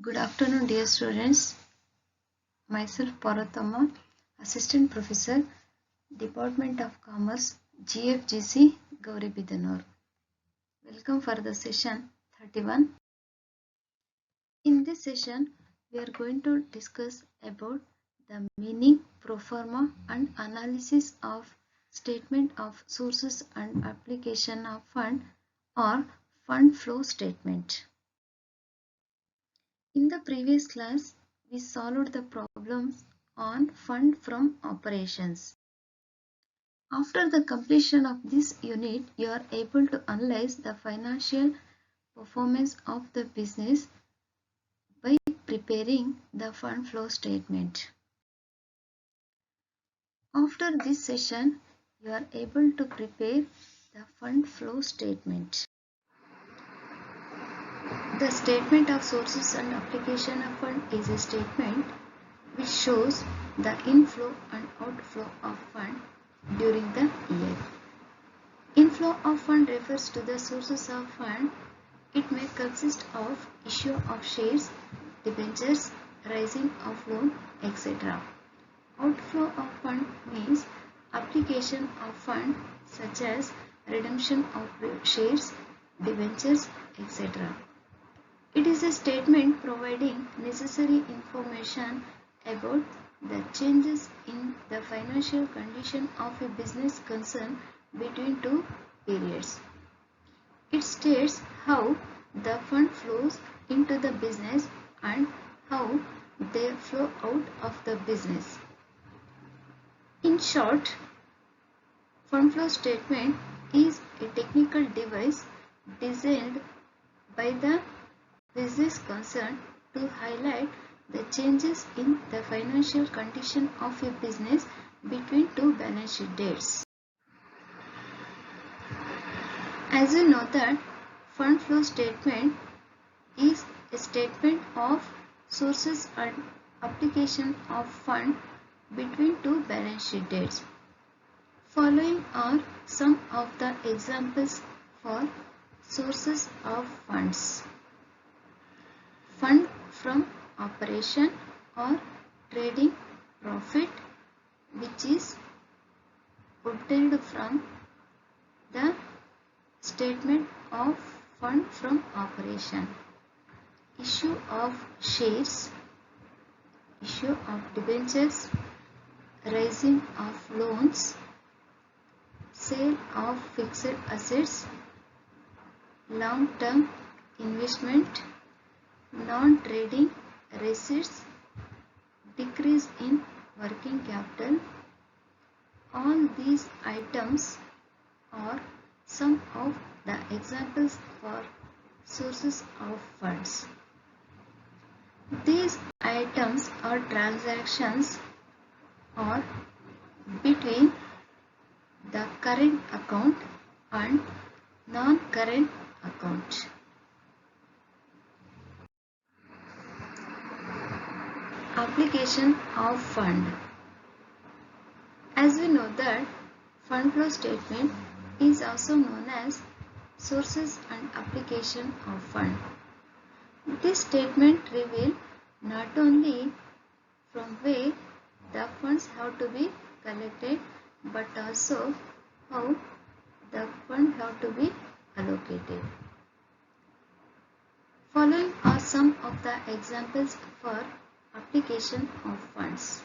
Good afternoon, dear students. Myself Parvatama, Assistant Professor, Department of Commerce, GFGC, Gauribidanur. Welcome for the session 31. In this session, we are going to discuss about the meaning, proforma, and analysis of statement of sources and application of fund or fund flow statement. In the previous class, we solved the problems on fund from operations. After the completion of this unit, you are able to analyze the financial performance of the business by preparing the fund flow statement. After this session, you are able to prepare the fund flow statement. The statement of sources and application of fund is a statement which shows the inflow and outflow of fund during the year. Inflow of fund refers to the sources of fund. It may consist of issue of shares, debentures, raising of loan, etc. Outflow of fund means application of fund such as redemption of shares, debentures, etc. It is a statement providing necessary information about the changes in the financial condition of a business concern between two periods. It states how the fund flows into the business and how they flow out of the business. In short, fund flow statement is a technical device designed by the business concerned to highlight the changes in the financial condition of a business between two balance sheet dates. As you know that fund flow statement is a statement of sources and application of fund between two balance sheet dates. Following are some of the examples for sources of funds. Fund from operation or trading profit, which is obtained from the statement of fund from operation. Issue of shares, issue of debentures, raising of loans, sale of fixed assets, long-term investment, non-trading receipts, decrease in working capital. All these items are some of the examples for sources of funds. These items or transactions are between the current account and non-current account. Application of fund. As we know that fund flow statement is also known as sources and application of fund. This statement reveals not only from where the funds have to be collected but also how the fund have to be allocated. Following are some of the examples for application of funds.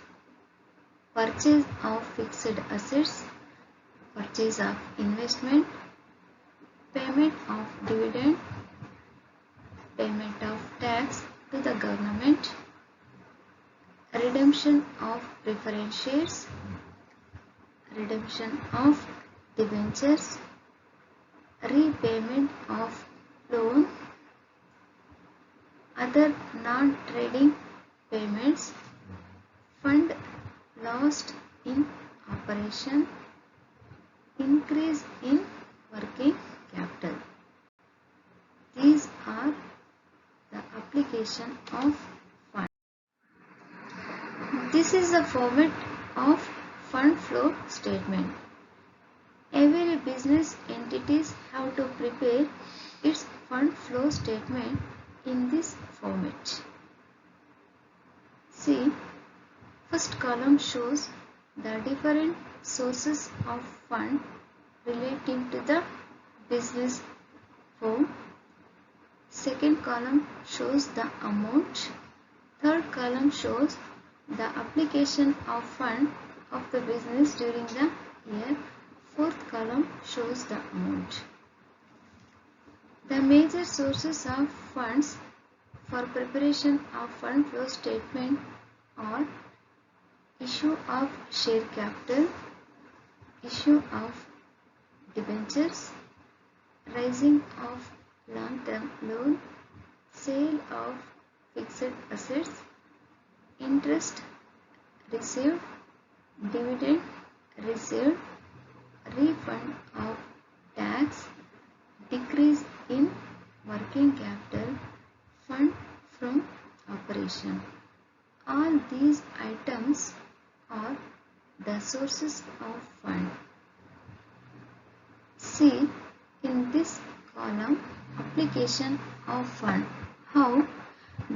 Purchase of fixed assets, purchase of investment, payment of dividend, payment of tax to the government, redemption of preference shares, redemption of debentures, repayment of loan, other non-trading payments, fund lost in operation, increase in working capital. These are the application of fund. This is the format of fund flow statement. Every business entities have to prepare its fund flow statement in this format. See, first column shows the different sources of fund relating to the business form. Second column shows the amount. Third column shows the application of fund of the business during the year. Fourth column shows the amount. The major sources of funds for preparation of fund flow statement are issue of share capital, issue of debentures, raising of long-term loan, sale of fixed assets, interest received, dividend received, refund of tax, decrease in working capital, fund from operation. All these items are the sources of fund. See in this column application of fund, how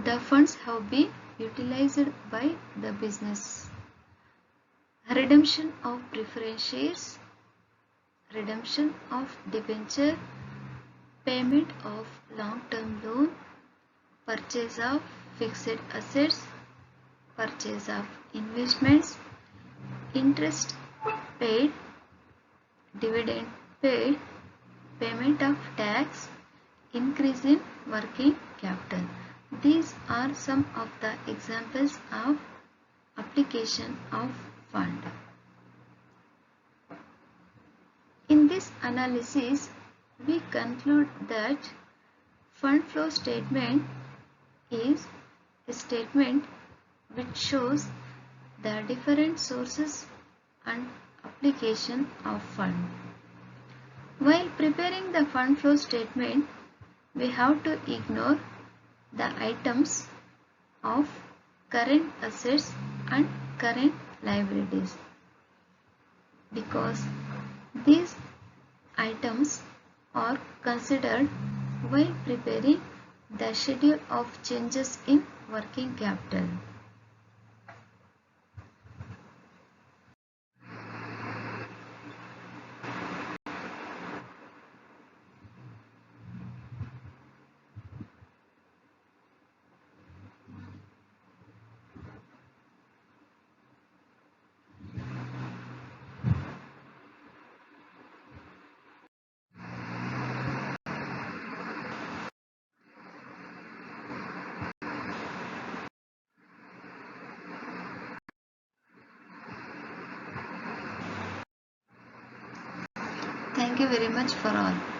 the funds have been utilized by the business. Redemption of preference shares, redemption of debenture, payment of long-term loan, purchase of fixed assets, purchase of investments, interest paid, dividend paid, payment of tax, increase in working capital. These are some of the examples of application of fund. In this analysis, we conclude that fund flow statement is a statement which shows the different sources and application of fund. While preparing the fund flow statement, we have to ignore the items of current assets and current liabilities, because these items are considered while preparing the schedule of changes in working capital. Thank you very much for all.